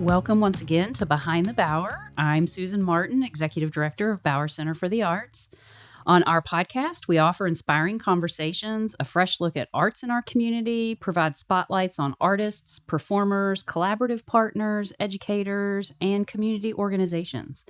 Welcome once again to Behind the Bower. I'm Susan Martin, Executive Director of Bower Center for the Arts. On our podcast, we offer inspiring conversations, a fresh look at arts in our community, provide spotlights on artists, performers, collaborative partners, educators, and community organizations.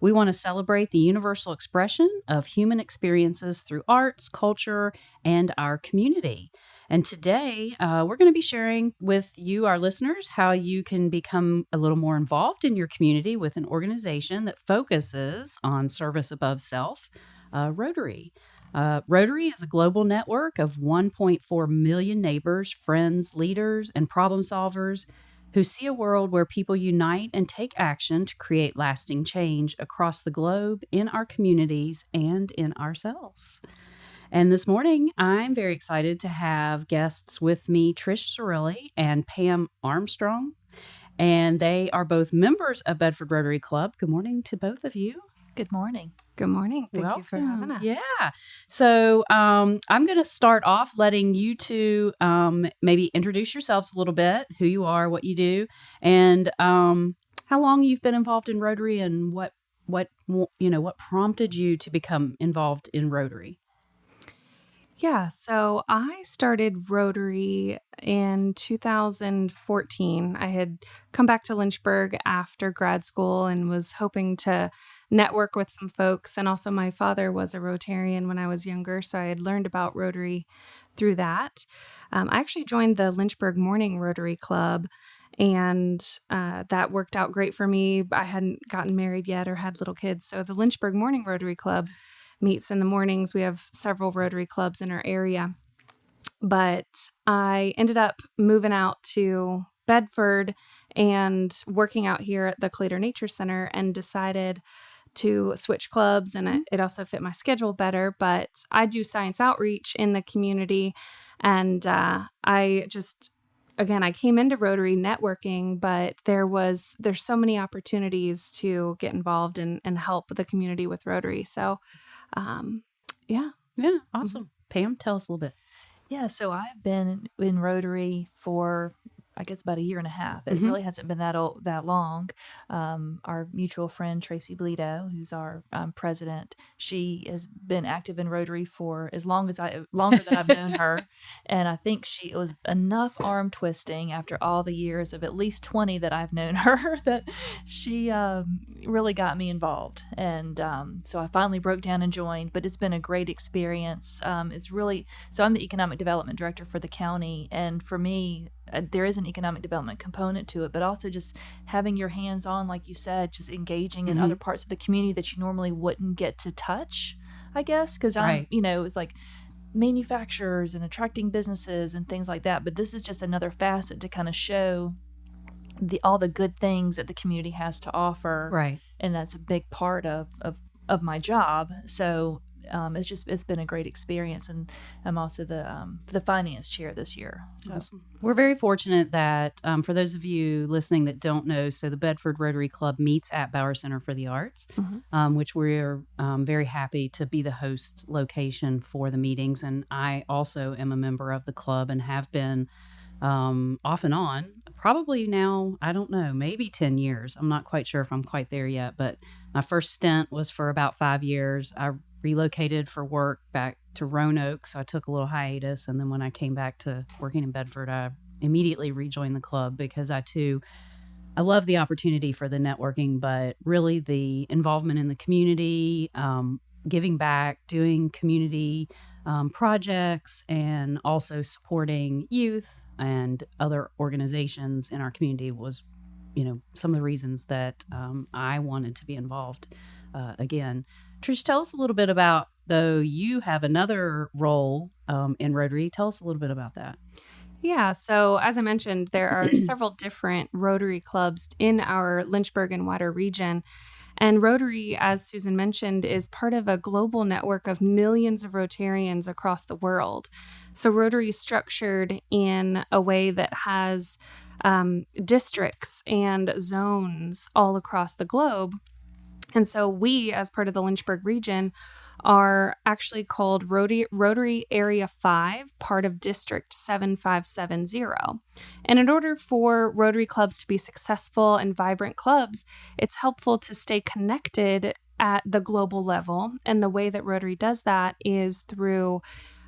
We want to celebrate the universal expression of human experiences through arts, culture, and our community. And today, we're going to be sharing with you, our listeners, how you can become a little more involved in your community with an organization that focuses on service above self, Rotary. Rotary is a global network of 1.4 million neighbors, friends, leaders, and problem solvers who see a world where people unite and take action to create lasting change across the globe, in our communities, and in ourselves. And this morning, I'm very excited to have guests with me, Trish Cirilli and Pam Armstrong. And they are both members of Bedford Rotary Club. Good morning to both of you. Good morning. Good morning. Thank Welcome. you for having us. Yeah. So I'm going to start off letting you two maybe introduce yourselves a little bit, who you are, what you do, and how long you've been involved in Rotary, and what prompted you to become involved in Rotary. Yeah, so I started Rotary in 2014. I had come back to Lynchburg after grad school and was hoping to network with some folks. And also my father was a Rotarian when I was younger, so I had learned about Rotary through that. I actually joined the Lynchburg Morning Rotary Club, and that worked out great for me. I hadn't gotten married yet or had little kids, so the Lynchburg Morning Rotary Club meets in the mornings. We have several Rotary clubs in our area. But I ended up moving out to Bedford and working out here at the Clater Nature Center, and decided to switch clubs, and it also fit my schedule better. But I do science outreach in the community, and I came into Rotary networking, but there's so many opportunities to get involved and help the community with Rotary. So yeah, Awesome. Pam, tell us a little bit. Yeah, so I've been in Rotary for, I guess, about a year and a half. It really hasn't been that long. Our mutual friend, Tracy Bledo, who's our president, she has been active in Rotary for longer than I've known her. And I think it was enough arm twisting after all the years of at least 20 that I've known her that she really got me involved. And so I finally broke down and joined, but it's been a great experience. So I'm the economic development director for the county. And for me, there is an economic development component to it, but also just having your hands on, like you said, just engaging in other parts of the community that you normally wouldn't get to touch, I guess, because it's like manufacturers and attracting businesses and things like that. But this is just another facet to kind of show all the good things that the community has to offer. Right. And that's a big part of my job. So it's been a great experience, and I'm also the finance chair this year. So awesome. We're very fortunate that for those of you listening that don't know, so the Bedford Rotary Club meets at Bower Center for the Arts, which we're very happy to be the host location for the meetings. And I also am a member of the club and have been off and on, probably now, I don't know, maybe 10 years. I'm not quite sure if I'm quite there yet, but my first stint was for about 5 years. I relocated for work back to Roanoke, so I took a little hiatus. And then when I came back to working in Bedford, I immediately rejoined the club because I love the opportunity for the networking, but really the involvement in the community, giving back, doing community projects, and also supporting youth and other organizations in our community was, some of the reasons that I wanted to be involved again. Trish, tell us a little bit about, though you have another role in Rotary. Tell us a little bit about that. Yeah, so as I mentioned, there are several different Rotary clubs in our Lynchburg and wider region. And Rotary, as Susan mentioned, is part of a global network of millions of Rotarians across the world. So Rotary is structured in a way that has districts and zones all across the globe. And so we, as part of the Lynchburg region, are actually called Rotary Area 5, part of District 7570. And in order for Rotary clubs to be successful and vibrant clubs, it's helpful to stay connected at the global level. And the way that Rotary does that is through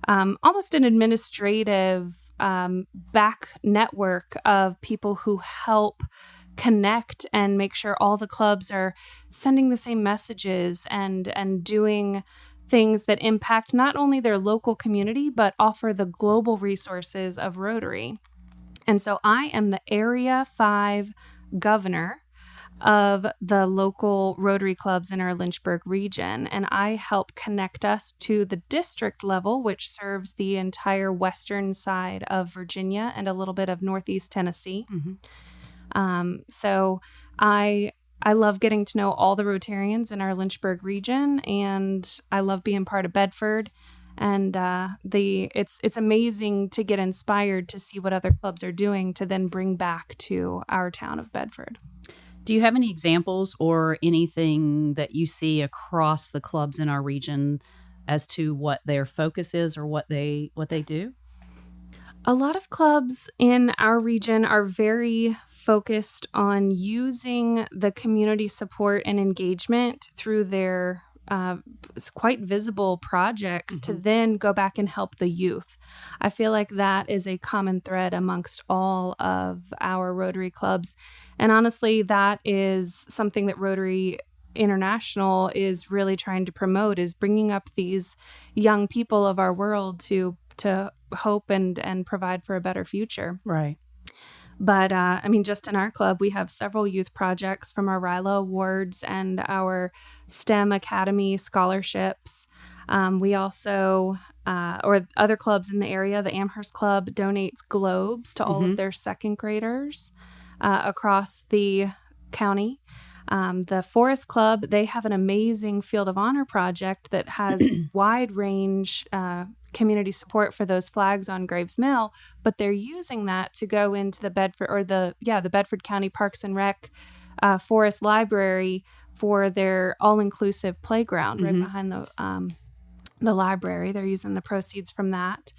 almost an administrative back network of people who help connect and make sure all the clubs are sending the same messages and doing things that impact not only their local community, but offer the global resources of Rotary. And so I am the Area 5 governor of the local Rotary clubs in our Lynchburg region, and I help connect us to the district level, which serves the entire western side of Virginia and a little bit of northeast Tennessee. So I love getting to know all the Rotarians in our Lynchburg region, and I love being part of Bedford. And it's amazing to get inspired to see what other clubs are doing to then bring back to our town of Bedford. Do you have any examples or anything that you see across the clubs in our region as to what their focus is or what they do? A lot of clubs in our region are very focused on using the community support and engagement through their quite visible projects to then go back and help the youth. I feel like that is a common thread amongst all of our Rotary clubs. And honestly, that is something that Rotary International is really trying to promote, is bringing up these young people of our world to hope and provide for a better future. Right. But just in our club, we have several youth projects from our RILA awards and our STEM Academy scholarships. We also, or other clubs in the area, the Amherst Club donates globes to all of their second graders across the county. The Forest Club, they have an amazing Field of Honor project that has wide range community support for those flags on Graves Mill, but they're using that to go into the Bedford County Parks and Rec Forest Library for their all-inclusive playground right behind the library. They're using the proceeds from that.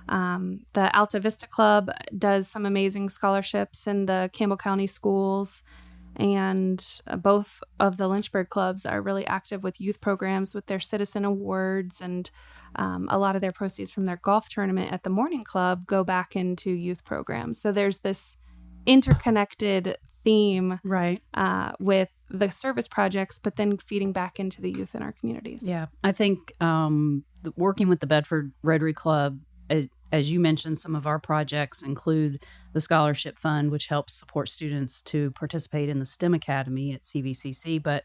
The Alta Vista Club does some amazing scholarships in the Campbell County schools. And both of the Lynchburg clubs are really active with youth programs with their citizen awards, and a lot of their proceeds from their golf tournament at the Morning Club go back into youth programs. So there's this interconnected theme with the service projects, but then feeding back into the youth in our communities. Yeah, I think working with the Bedford Rotary Club, as you mentioned, some of our projects include the Scholarship Fund, which helps support students to participate in the STEM Academy at CVCC. But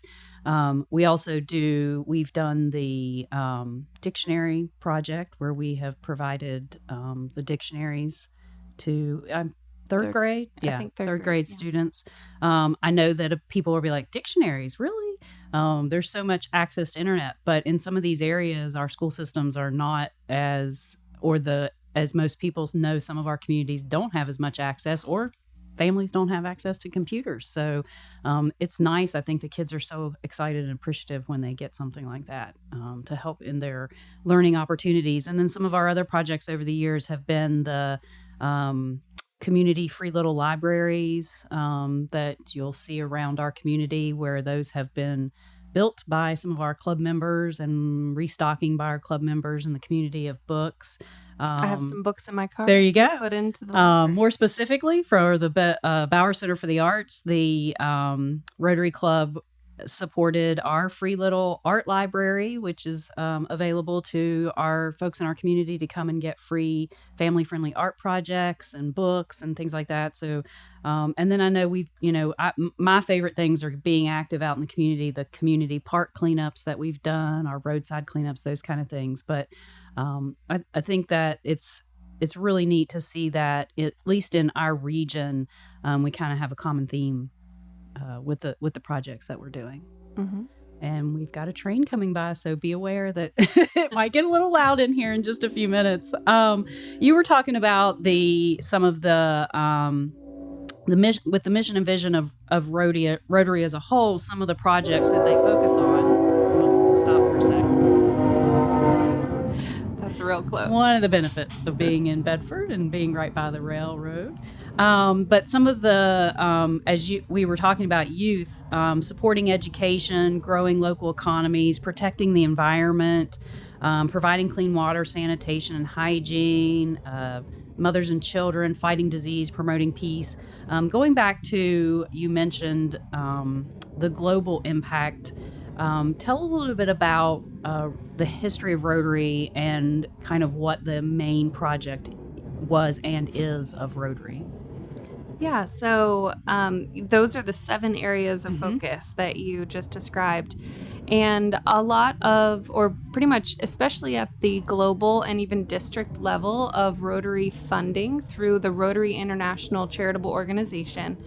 we've done the dictionary project where we have provided the dictionaries to third grade. I think third grade students. I know that people will be like, dictionaries, really? There's so much access to internet. But in some of these areas, our school systems are not as most people know, some of our communities don't have as much access, or families don't have access to computers. So it's nice. I think the kids are so excited and appreciative when they get something like that to help in their learning opportunities. And then some of our other projects over the years have been the community free little libraries that you'll see around our community, where those have been built by some of our club members and restocking by our club members in the community of books. I have some books in my car. There you go. Put into the more specifically, for the Bauer Center for the Arts, the Rotary Club supported our free little art library, which is available to our folks in our community to come and get free family-friendly art projects and books and things like that. So, and then I know my favorite things are being active out in the community park cleanups that we've done, our roadside cleanups, those kind of things. But I think that it's really neat to see that, at least in our region, we kind of have a common theme with the projects that we're doing. And we've got a train coming by, so be aware that it might get a little loud in here in just a few minutes. You were talking about some of the mission, with the mission and vision of Rotary as a whole, some of the projects that they focus on. We'll stop for a second. real close. One of the benefits of being in Bedford and being right by the railroad. But some of the, we were talking about youth, supporting education, growing local economies, protecting the environment, providing clean water, sanitation, and hygiene, mothers and children, fighting disease, promoting peace. Going back to, you mentioned the global impact. Tell a little bit about the history of Rotary and kind of what the main project was and is of Rotary. Yeah, so those are the 7 areas of focus that you just described. And a lot of, or pretty much, especially at the global and even district level of Rotary funding through the Rotary International Charitable Organization,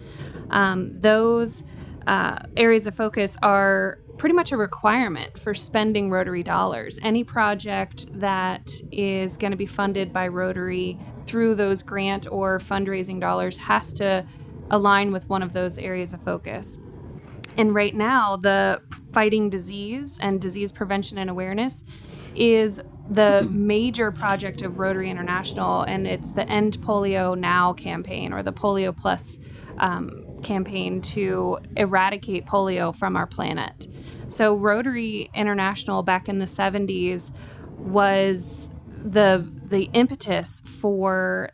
those areas of focus are pretty much a requirement for spending Rotary dollars. Any project that is going to be funded by Rotary through those grant or fundraising dollars has to align with one of those areas of focus. And right now, the fighting disease and disease prevention and awareness is the major project of Rotary International, and it's the End Polio Now campaign, or the Polio Plus campaign to eradicate polio from our planet. So Rotary International back in the 70s was the impetus for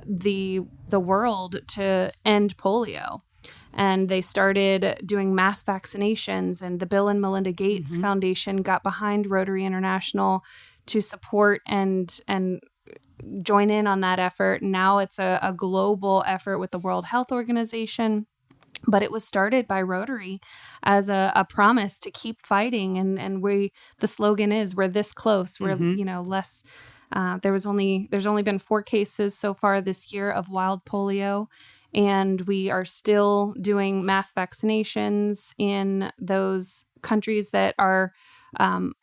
the world to end polio. And they started doing mass vaccinations, and the Bill and Melinda Gates Foundation got behind Rotary International to support and join in on that effort. Now it's a global effort with the World Health Organization. But it was started by Rotary as a promise to keep fighting, and the slogan is we're this close. We're less. There's only been 4 cases so far this year of wild polio, and we are still doing mass vaccinations in those countries that are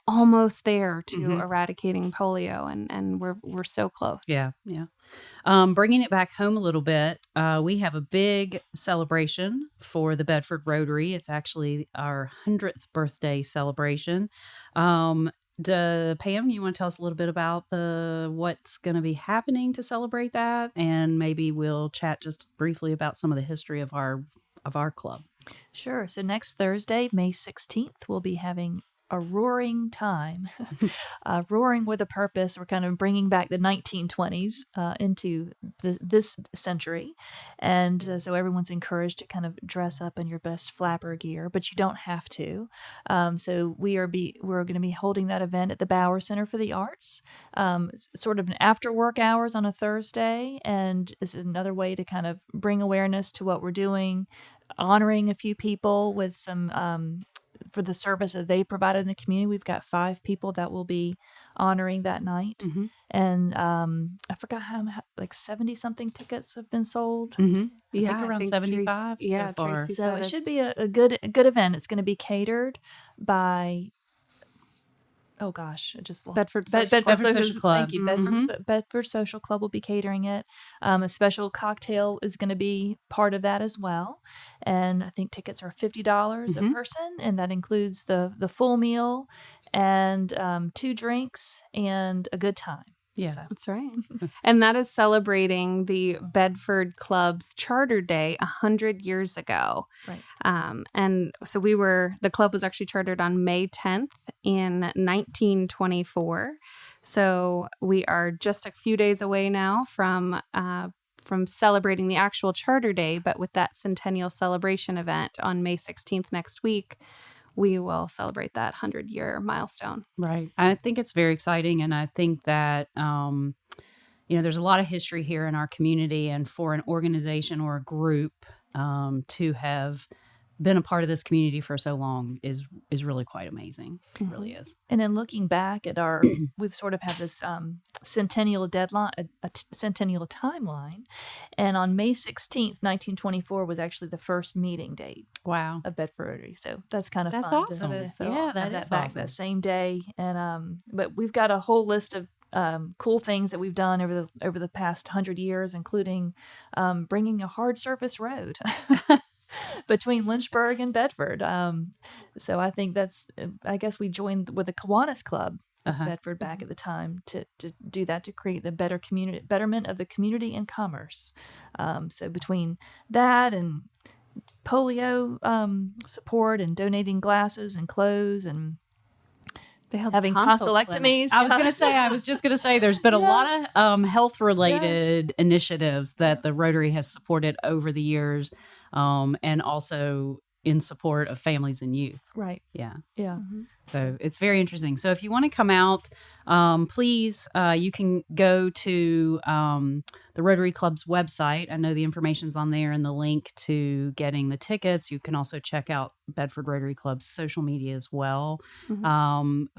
almost there to eradicating polio, and we're so close. Yeah. Bringing it back home a little bit, we have a big celebration for the Bedford Rotary. It's actually our 100th birthday celebration. Pam, you want to tell us a little bit about what's going to be happening to celebrate that, and maybe we'll chat just briefly about some of the history of our club. Sure. So next Thursday, May 16th, we'll be having a roaring time, roaring with a purpose. We're kind of bringing back the 1920s into this century. And so everyone's encouraged to kind of dress up in your best flapper gear, but you don't have to. So we're going to be holding that event at the Bauer Center for the Arts, sort of an after work hours on a Thursday. And it's another way to kind of bring awareness to what we're doing, honoring a few people with some for the service that they provided in the community. We've got 5 people that will be honoring that night. And I forgot how like 70 something tickets have been sold. I think around 75 so far. Tracy So said it should be a good event. It's going to be catered by I just lost Bedford Bedford Social Club. Thank you. Bedford Social Club will be catering it. A special cocktail is going to be part of that as well. And I think tickets are $50 a person, and that includes the full meal and 2 drinks and a good time. Yeah, So. That's right. And that is celebrating the Bedford Club's Charter Day 100 years ago. Right. And so the club was actually chartered on May 10th in 1924. So we are just a few days away now from celebrating the actual Charter Day, but with that centennial celebration event on May 16th next week, we will celebrate that 100-year milestone. Right. I think it's very exciting. And I think that, there's a lot of history here in our community, and for an organization or a group to have been a part of this community for so long is really quite amazing. It really is. And then looking back at we've sort of had this centennial deadline, a centennial timeline. And on May 16th, 1924 was actually the first meeting date. Wow. Of Bedford Rotary. So that's kind of That's fun. awesome. To Yeah, have that is back awesome. that same day. And but we've got a whole list of cool things that we've done over the past 100 years, including bringing a hard surface road between Lynchburg and Bedford. So I think I guess we joined with the Kiwanis Club Bedford back at the time to do that, to create the betterment of the community and commerce. So between that and polio support and donating glasses and clothes and They held having tonsil tonsillectomies. I was just going to say, there's been a lot of health related Yes. initiatives that the Rotary has supported over the years, and also in support of families and youth. Right. Yeah. Yeah. So it's very interesting. So if you want to come out, please, you can go to the Rotary Club's website. I know the information's on there and the link to getting the tickets. You can also check out Bedford Rotary Club's social media as well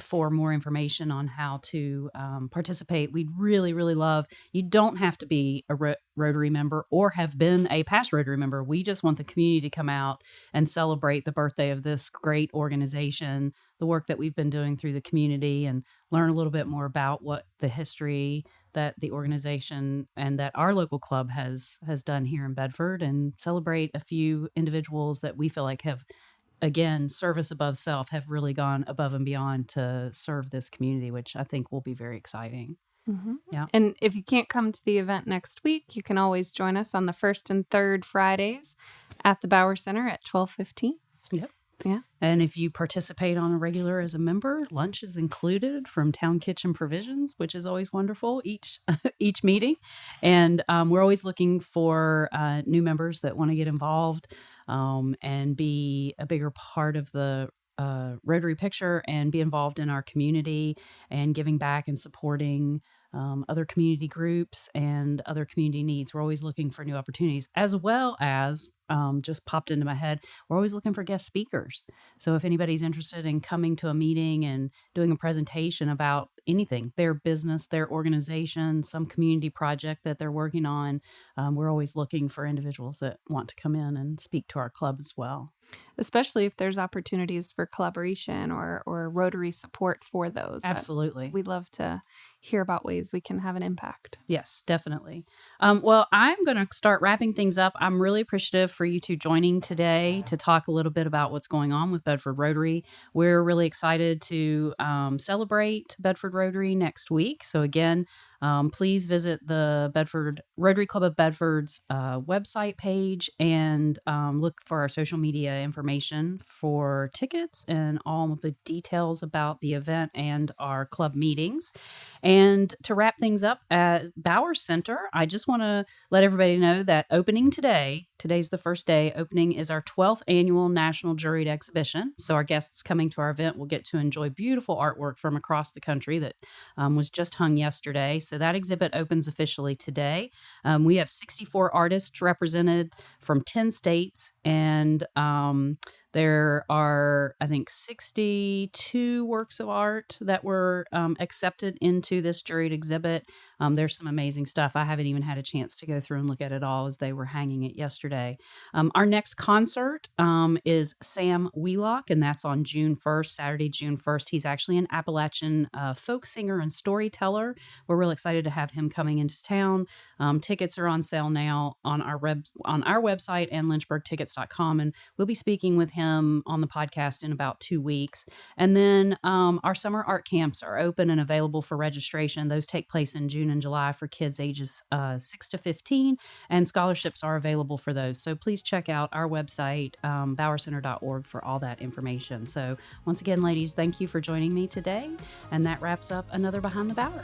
for more information on how to participate. We'd really, really love, you don't have to be a Rotary member or have been a past Rotary member. We just want the community to come out and celebrate the birthday of this great organization, the work that we've been doing through the community, and learn a little bit more about what the history that the organization and that our local club has done here in Bedford, and celebrate a few individuals that we feel like have, again, service above self, have really gone above and beyond to serve this community, which I think will be very exciting. Yeah. And if you can't come to the event next week, you can always join us on the first and third Fridays at the Bauer Center at 12:15. Yep. Yeah. And if you participate on a regular as a member, lunch is included from Town Kitchen Provisions, which is always wonderful each meeting. And we're always looking for new members that want to get involved and be a bigger part of the Rotary picture and be involved in our community and giving back and supporting other community groups and other community needs. We're always looking for new opportunities, as well as just popped into my head, we're always looking for guest speakers. So if anybody's interested in coming to a meeting and doing a presentation about anything, their business, their organization, some community project that they're working on, we're always looking for individuals that want to come in and speak to our club as well. Especially if there's opportunities for collaboration or Rotary support for those. Absolutely. We'd love to hear about ways we can have an impact. Yes, definitely. Well, I'm going to start wrapping things up. I'm really appreciative for you two joining today to talk a little bit about what's going on with Bedford Rotary. We're really excited to celebrate Bedford Rotary next week. So again, please visit the Bedford Rotary Club of Bedford's website page and look for our social media information for tickets and all of the details about the event and our club meetings. And to wrap things up at Bauer Center, I just want to let everybody know that opening today's the first day, opening is our 12th annual National Juried Exhibition. So our guests coming to our event will get to enjoy beautiful artwork from across the country that was just hung yesterday. So that exhibit opens officially today. We have 64 artists represented from 10 states, and there are, I think, 62 works of art that were accepted into this juried exhibit. There's some amazing stuff. I haven't even had a chance to go through and look at it all as they were hanging it yesterday. Our next concert is Sam Wheelock, and that's on June 1st, Saturday, June 1st. He's actually an Appalachian folk singer and storyteller. We're real excited to have him coming into town. Tickets are on sale now on our website and lynchburgtickets.com, and we'll be speaking with him on the podcast in about 2 weeks. And then our summer art camps are open and available for registration. Those take place in June and July for kids ages 6 to 15, and scholarships are available for those. So please check out our website, bowercenter.org, for all that information. So once again, ladies, thank you for joining me today. And that wraps up another Behind the Bower.